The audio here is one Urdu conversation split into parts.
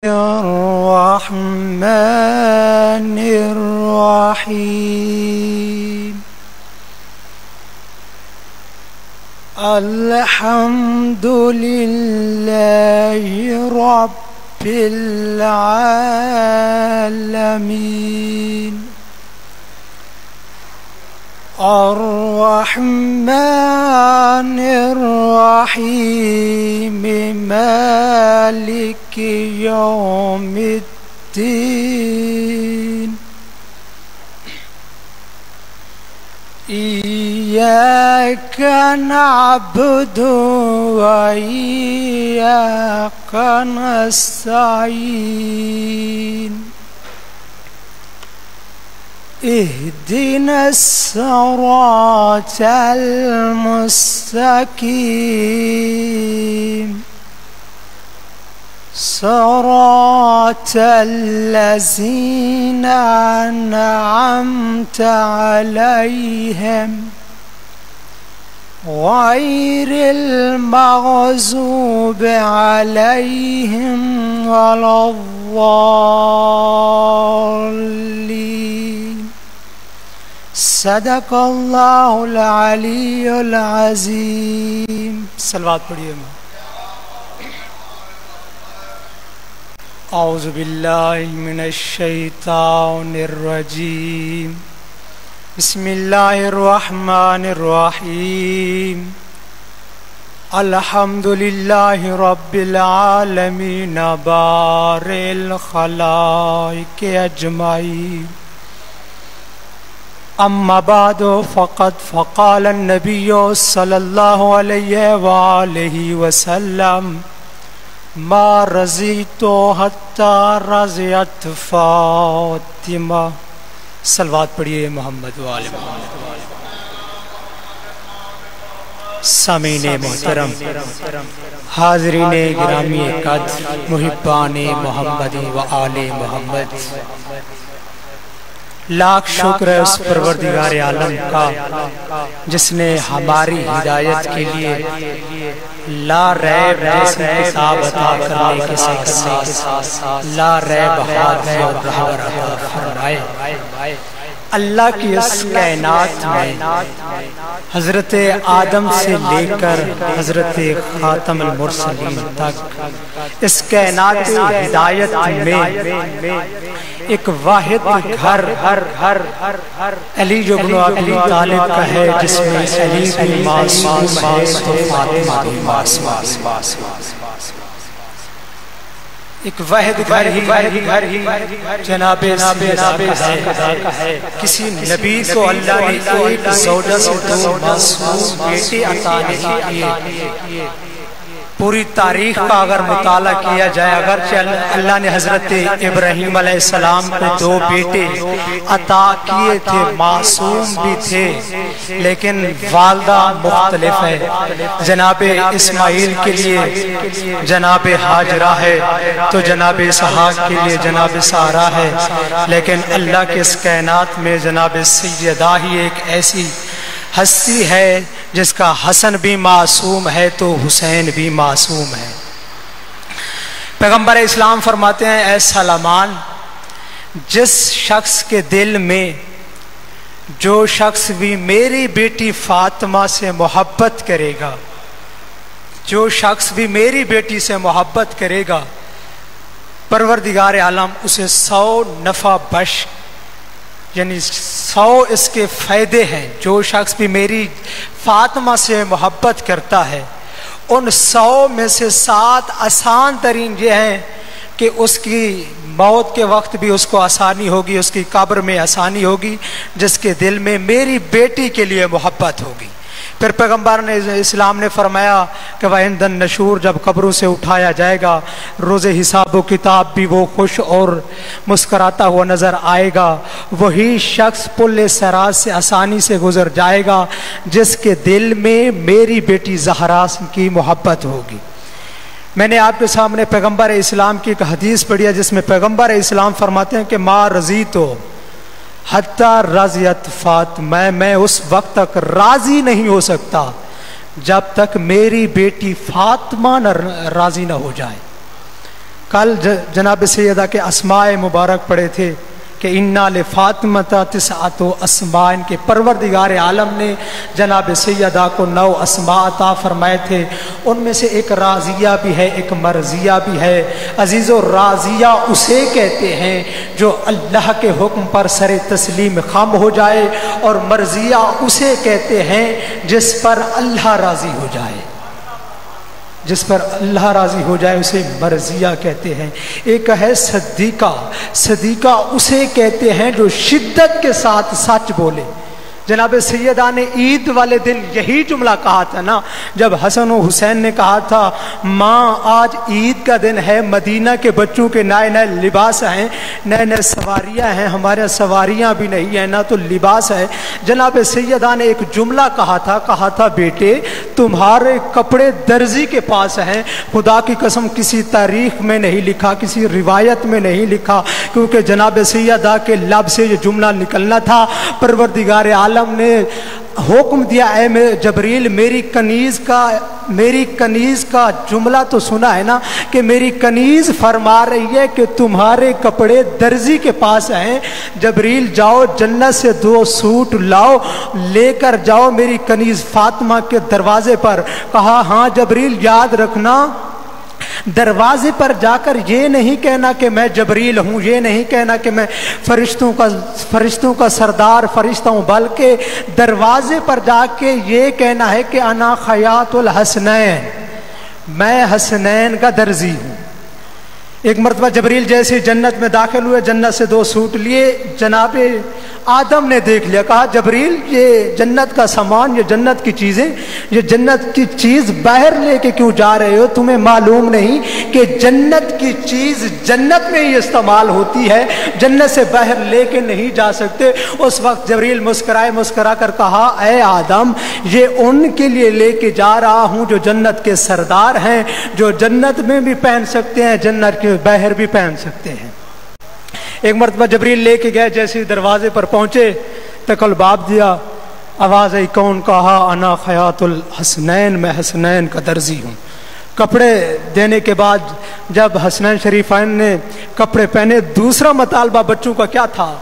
الرحمن الرحيم الحمد لله رب العالمين الرحمن الرحيم مالك يوم الدين إياك نعبد وإياك نستعين اهدنا الصراط المستقيم صراط الذين أنعمت عليهم غير المغضوب عليهم ولا الضالين صدق اللہ العلی العظیم. صلوات پڑھیے. اعوذ باللہ من الشیطان الرجیم. بسم اللہ الرحمن الرحیم. الحمد للہ رب العالمین بارئ الخلائق اجمعین. اما بعد فقد فقال النبی صلی اللہ علیہ وآلہ وسلم ما رضیت حتی رضیت فاطمہ. صلوات پڑھیے محمد وآل محمد. سامعین محترم، حاضرین گرامی قدر، محبان محمد وآل محمد، لاکھ شکر ہے اس پروردگار عالم کا جس نے ہماری ہدایت کے لیے لا ریب جیسی کتاب عطا کرنے کے ساتھ لا ریب ہادی اور رہبر عطا فرمائے. اللہ کی اس کائنات میں حضرت آدم سے لے کر حضرت خاتم المرسلین تک اس کائنات ہدایت میں ایک واحد گھر علی بن ابی طالب کا ہے جس میں علی بھی معصوم ہے تو فاطمہ بھی معصوم. ایک واحد گھر ہی جناب کا ہے. کسی نبی کو اللہ نے ایک زوجہ سے دو معصوم بیٹے عطا نہیں کیے. پوری تاریخ کا اگر مطالعہ کیا جائے، اگرچہ اللہ نے حضرت ابراہیم علیہ السلام کو دو بیٹے عطا کیے تھے، معصوم بھی تھے، لیکن والدہ مختلف ہے. جناب اسماعیل کے لیے جناب ہاجرہ ہے تو جناب اسحاق کے لیے جناب سارہ ہے. لیکن اللہ کے اس کائنات میں جناب سیدہ ہی ایک ایسی ہستی ہے جس کا حسن بھی معصوم ہے تو حسین بھی معصوم ہے. پیغمبر اسلام فرماتے ہیں اے سلامان، جس شخص کے دل میں جو شخص بھی میری بیٹی فاطمہ سے محبت کرے گا، جو شخص بھی میری بیٹی سے محبت کرے گا، پروردگار عالم اسے 100 نفع بخش، یعنی 100 اس کے فائدے ہیں. جو شخص بھی میری فاطمہ سے محبت کرتا ہے، ان 100 میں سے 7 آسان ترین یہ ہیں کہ اس کی موت کے وقت بھی اس کو آسانی ہوگی، اس کی قبر میں آسانی ہوگی، جس کے دل میں میری بیٹی کے لیے محبت ہوگی. پھر پیغمبر نے اسلام نے فرمایا کہ وَعِنْدَ النُّشُورِ، جب قبروں سے اٹھایا جائے گا، روز حساب و کتاب بھی وہ خوش اور مسکراتا ہوا نظر آئے گا. وہی شخص پل صراط سے آسانی سے گزر جائے گا جس کے دل میں میری بیٹی زہرا کی محبت ہوگی. میں نے آپ کے سامنے پیغمبر اسلام کی ایک حدیث پڑھی ہے جس میں پیغمبر اسلام فرماتے ہیں کہ ما رضیتو حتی رضیت فاطمہ، میں اس وقت تک راضی نہیں ہو سکتا جب تک میری بیٹی فاطمہ راضی نہ ہو جائے. کل جناب سیدہ کے اسماء مبارک پڑھے تھے کہ انا لفاطمہ تسعۃ اسماء، ان کے پروردگار عالم نے جناب سیدہ کو 9 اسماء عطا فرمائے تھے، ان میں سے ایک راضیہ بھی ہے، ایک مرضیہ بھی ہے۔ عزیزو، راضیہ اسے کہتے ہیں جو اللہ کے حکم پر سر تسلیم خم ہو جائے، اور مرضیہ اسے کہتے ہیں جس پر اللہ راضی ہو جائے، جس پر اللہ راضی ہو جائے اسے مرضیہ کہتے ہیں۔ ایک ہے صدیقہ، صدیقہ اسے کہتے ہیں جو شدت کے ساتھ سچ بولے۔ جناب سیدہ نے عید والے دن یہی جملہ کہا تھا نا، جب حسن و حسین نے کہا تھا ماں آج عید کا دن ہے، مدینہ کے بچوں کے نئے نئے لباس ہیں، نئے نئے سواریاں ہیں، ہمارے سواریاں بھی نہیں ہیں نہ تو لباس ہے۔ جناب سیدہ نے ایک جملہ کہا تھا بیٹے تمہارے کپڑے درزی کے پاس ہیں، خدا کی قسم کسی تاریخ میں نہیں لکھا، کسی روایت میں نہیں لکھا، کیونکہ جناب سیدہ کے لب سے یہ جملہ نکلنا تھا۔ پروردگار عالم نے حکم دیا اے جبریل میری کنیز کا جملہ تو سنا ہے نا، کہ میری کنیز فرما رہی ہے کہ تمہارے کپڑے درزی کے پاس ہیں، جبریل جاؤ جنت سے 2 سوٹ لاؤ، لے کر جاؤ میری کنیز فاطمہ کے دروازے پر۔ کہا ہاں جبریل، یاد رکھنا دروازے پر جا کر یہ نہیں کہنا کہ میں جبریل ہوں، یہ نہیں کہنا کہ میں فرشتوں کا سردار فرشتہ ہوں، بلکہ دروازے پر جا کے یہ کہنا ہے کہ انا خیاط الحسنین، میں حسنین کا درزی ہوں۔ ایک مرتبہ جبریل جیسے جنت میں داخل ہوئے، جنت سے 2 سوٹ لیے، جناب آدم نے دیکھ لیا، کہا جبریل یہ جنت کا سامان، یہ جنت کی چیزیں، یہ جنت کی چیز باہر لے کے کیوں جا رہے ہو؟ تمہیں معلوم نہیں کہ جنت کی چیز جنت میں ہی استعمال ہوتی ہے، جنت سے باہر لے کے نہیں جا سکتے۔ اس وقت جبریل مسکرا کر کہا اے آدم یہ ان کے لیے لے کے جا رہا ہوں جو جنت کے سردار ہیں، جو جنت میں بھی پہن سکتے ہیں، جنت کے باہر بھی پہن سکتے ہیں۔ ایک مرتبہ جبریل لے کے گئے، جیسے دروازے پر پہنچے تکل باب دیا، آواز آئی کون؟ کہا انا خیاط الحسنین، میں حسنین کا درزی ہوں۔ کپڑے دینے کے بعد جب حسنین شریفین نے کپڑے پہنے، دوسرا مطالبہ بچوں کا کیا تھا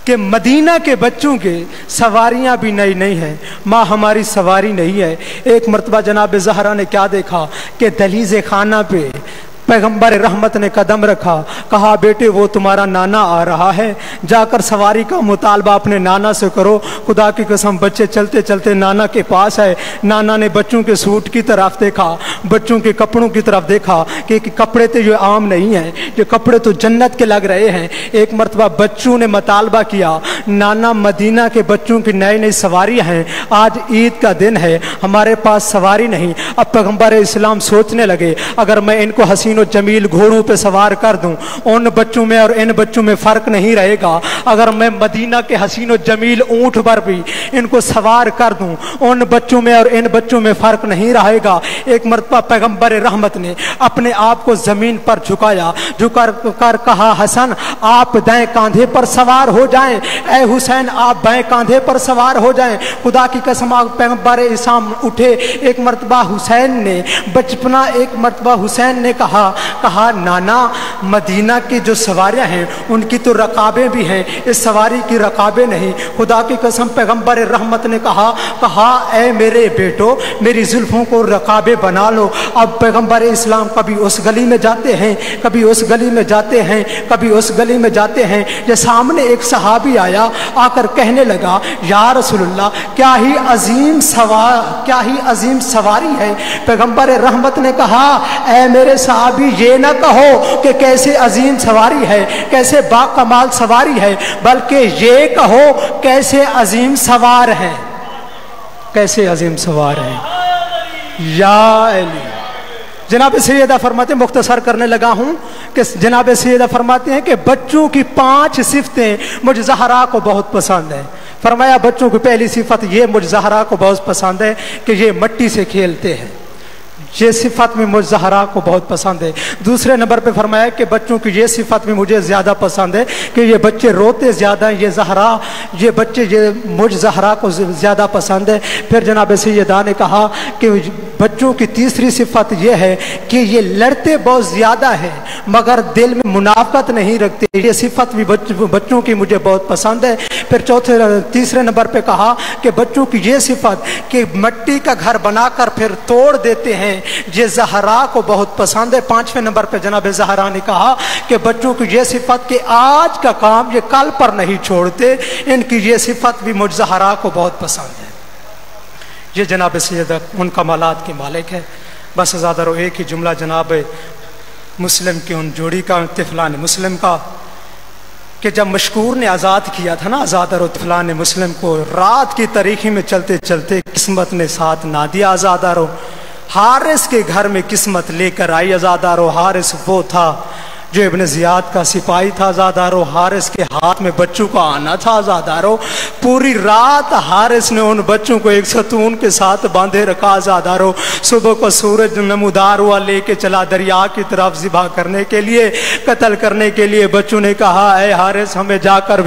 کہ مدینہ کے بچوں کے سواریاں بھی نئی نہیں ہیں، ماں ہماری سواری نہیں ہے۔ ایک مرتبہ جناب زہرا نے کیا دیکھا کہ دہلیز خانہ پہ پیغمبر رحمت نے قدم رکھا، کہا بیٹے وہ تمہارا نانا آ رہا ہے، جا کر سواری کا مطالبہ اپنے نانا سے کرو۔ خدا کی قسم بچے چلتے چلتے نانا کے پاس آئے، نانا نے بچوں کے سوٹ کی طرف دیکھا، بچوں کے کپڑوں کی طرف دیکھا کہ کپڑے تو یہ عام نہیں ہیں، یہ کپڑے تو جنت کے لگ رہے ہیں۔ ایک مرتبہ بچوں نے مطالبہ کیا نانا مدینہ کے بچوں کی نئی نئی سواری ہیں، آج عید کا دن ہے، ہمارے پاس سواری نہیں۔ اب پیغمبر اسلام سوچنے لگے اگر میں ان کو حسین و جمیل گھوڑوں پہ سوار کر دوں، ان بچوں میں اور ان بچوں میں فرق نہیں رہے گا۔ اگر میں مدینہ کے حسین و جمیل اونٹ پر بھی ان کو سوار کر دوں، ان بچوں میں اور ان بچوں میں فرق نہیں رہے گا۔ ایک مرتبہ پیغمبر رحمت نے اپنے آپ کو زمین پر جھکایا، جھکا کر کہا حسن آپ دائیں کاندھے پر سوار ہو جائیں، اے حسین آپ بائیں کاندھے پر سوار ہو جائیں۔ خدا کی قسم پیغمبر اسلام اٹھے، ایک مرتبہ حسین نے بچپنا، ایک مرتبہ حسین نے کہا نانا مدینہ کی جو سواریاں ہیں ان کی تو رکابیں بھی ہیں، اس سواری کی رکابیں نہیں۔ خدا کی قسم پیغمبر رحمت نے کہا اے میرے بیٹو میری زلفوں کو رکابیں بنا لو۔ اب پیغمبر اسلام کبھی اس گلی میں جاتے ہیں، کبھی اس گلی میں جاتے ہیں، کبھی اس گلی میں جاتے ہیں، یہ سامنے ایک صحابی آیا، آ کر کہنے لگا یا رسول اللہ کیا ہی عظیم سواری ہے۔ پیغمبر رحمت نے کہا اے میرے صحابی یہ نہ کہو کہ کیسے عظیم سواری ہے، کیسے با کمال سواری ہے، بلکہ یہ کہو کیسے عظیم سوار ہے، کیسے عظیم سوار ہے۔ یا علی جناب سیدہ فرماتے ہیں، مختصر کرنے لگا ہوں کہ جناب سیدہ فرماتے ہیں کہ بچوں کی 5 صفتیں مجھ زہرا کو بہت پسند ہیں۔ فرمایا بچوں کی پہلی صفت یہ مجھ زہرا کو بہت پسند ہے کہ یہ مٹی سے کھیلتے ہیں، یہ صفت میں مجھ زہرا کو بہت پسند ہے۔ دوسرے نمبر پہ فرمایا کہ بچوں کی یہ صفت میں مجھے زیادہ پسند ہے کہ یہ بچے روتے زیادہ ہیں، یہ بچے مجھ زہرا کو زیادہ پسند ہے۔ پھر جناب سیدہ نے کہا کہ بچوں کی تیسری صفت یہ ہے کہ یہ لڑتے بہت زیادہ ہے مگر دل میں منافقت نہیں رکھتے، یہ صفت بھی بچوں کی مجھے بہت پسند ہے۔ پھر تیسرے نمبر پہ کہا کہ بچوں کی یہ صفت کہ مٹی کا گھر بنا کر پھر توڑ دیتے ہیں، یہ زہرا کو بہت پسند ہے۔ پانچویں نمبر پہ جناب زہرا نے کہا کہ بچوں کی یہ صفت کہ آج کا کام یہ کل پر نہیں چھوڑتے، ان کی یہ صفت بھی مجھ زہرا کو بہت پسند ہے۔ یہ جناب سیدہ ان کمالات کے مالک ہے۔ بس زیادہ رو ایک ہی جملہ جناب مسلم کی ان جوڑی کا، طفلان مسلم کا، کہ جب مشکور نے آزاد کیا تھا نا آزادہ رو طفلان مسلم کو، رات کی تاریکی میں چلتے چلتے قسمت نے ساتھ نہ دیا آزادہ رو، حارث کے گھر میں قسمت لے کر آئی آزادہ رو۔ حارث وہ تھا جو ابن زیاد کا سپاہی تھا آزادہ رو، حارث کے ہاتھ میں بچوں کا آنا تھا آزادہ رو۔ پوری رات حارث نے ان بچوں کو ایک ستون کے ساتھ باندھے رکھا آزادہ رو۔ صبح کو سورج نمودار ہوا، لے کے چلا دریا کی طرف ذبح کرنے کے لیے، قتل کرنے کے لیے۔ بچوں نے کہا اے حارث ہمیں جا کر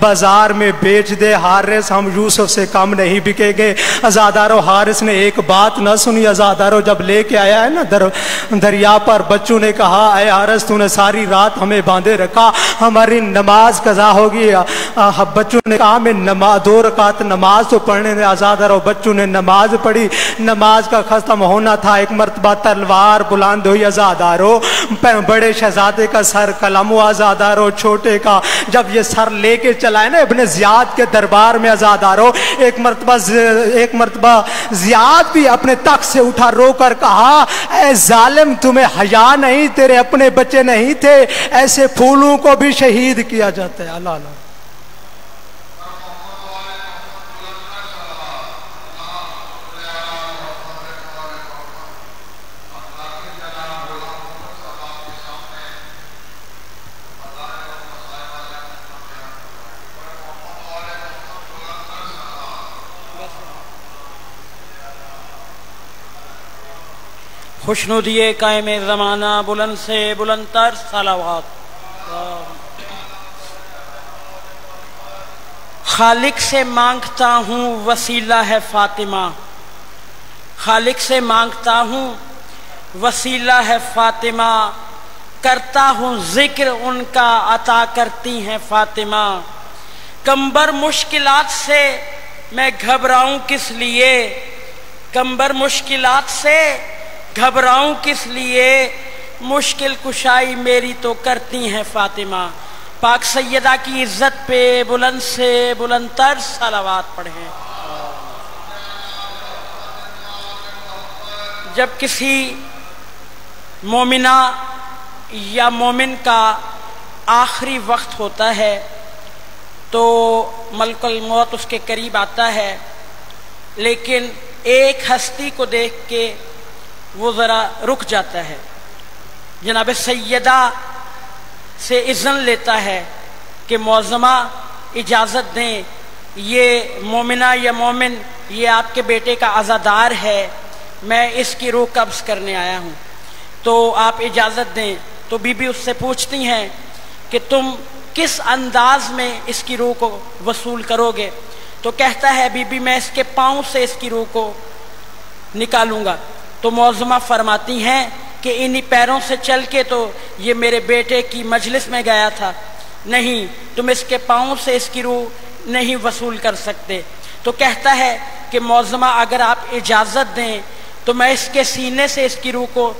بازار میں بیچ دے، حارث ہم یوسف سے کم نہیں بکے گے۔ آزادہ رو حارث نے ایک بات نہ سنی آزادہ رو، جب لے کے آیا ہے نا دریا پر، بچوں نے کہا اے حارث تو نے ساری رات ہمیں باندھے رکھا، ہماری نماز قضا ہوگی۔ بچوں نے کہا میں 2 رکعت نماز تو پڑھنے نے آزادہ رو۔ بچوں نے نماز پڑھی، نماز کا ختم ہونا تھا، ایک مرتبہ تلوار بلند ہوئی آزادہ رو، بڑے شہزادے کا سر قلم ہوا آزادہ رو، چھوٹے کا جب یہ سر لے کے چلا ہے نا ابن زیاد کے دربار میں آزادہ رو، ایک مرتبہ زیاد بھی اپنے تخت سے اٹھا، رو کر کہا اے ظالم تمہیں حیا نہیں، تیرے اپنے بچے نہیں تھے، ایسے پھولوں کو بھی شہید کیا جاتا ہے۔ اللہ اللہ خوشنودیے قائم زمانہ، بلند سے بلند تر صلوات۔ خالق سے مانگتا ہوں وسیلہ ہے فاطمہ، خالق سے مانگتا ہوں وسیلہ ہے فاطمہ، کرتا ہوں ذکر ان کا عطا کرتی ہیں فاطمہ۔ کمبر مشکلات سے میں گھبراؤں کس لیے، کمبر مشکلات سے گھبراؤں کس لیے، مشکل کشائی میری تو کرتی ہیں فاطمہ۔ پاک سیدہ کی عزت پہ بلند سے بلند تر صلوات پڑھیں۔ جب کسی مومنہ یا مومن کا آخری وقت ہوتا ہے تو ملک الموت اس کے قریب آتا ہے، لیکن ایک ہستی کو دیکھ کے وہ ذرا رک جاتا ہے، جناب سیدہ سے اذن لیتا ہے کہ معظمہ اجازت دیں، یہ مومنہ یا مومن یہ آپ کے بیٹے کا عزادار ہے، میں اس کی روح قبض کرنے آیا ہوں، تو آپ اجازت دیں۔ تو بی بی اس سے پوچھتی ہیں کہ تم کس انداز میں اس کی روح کو وصول کرو گے؟ تو کہتا ہے بی بی میں اس کے پاؤں سے اس کی روح کو نکالوں گا۔ تو معظمہ فرماتی ہیں کہ انہی پیروں سے چل کے تو یہ میرے بیٹے کی مجلس میں گیا تھا، نہیں تم اس کے پاؤں سے اس کی روح نہیں وصول کر سکتے۔ تو کہتا ہے کہ معظمہ اگر آپ اجازت دیں تو میں اس کے سینے سے اس کی روح کو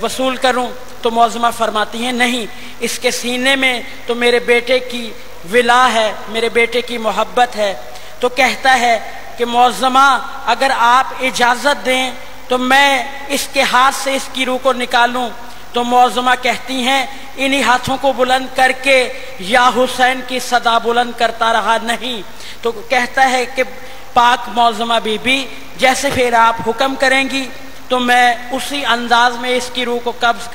وصول کروں؟ تو معظمہ فرماتی ہیں نہیں، اس کے سینے میں تو میرے بیٹے کی ولا ہے، میرے بیٹے کی محبت ہے۔ تو کہتا ہے کہ معظمہ اگر آپ اجازت دیں تو میں اس کے ہاتھ سے اس کی روح کو نکالوں؟ تو معظمہ کہتی ہیں انہی ہاتھوں کو بلند کر کے یا حسین کی صدا بلند کرتا رہا نہیں۔ تو کہتا ہے کہ پاک معظمہ بی بی جیسے پھر آپ حکم کریں گی تو میں اسی انداز میں اس کی روح کو قبض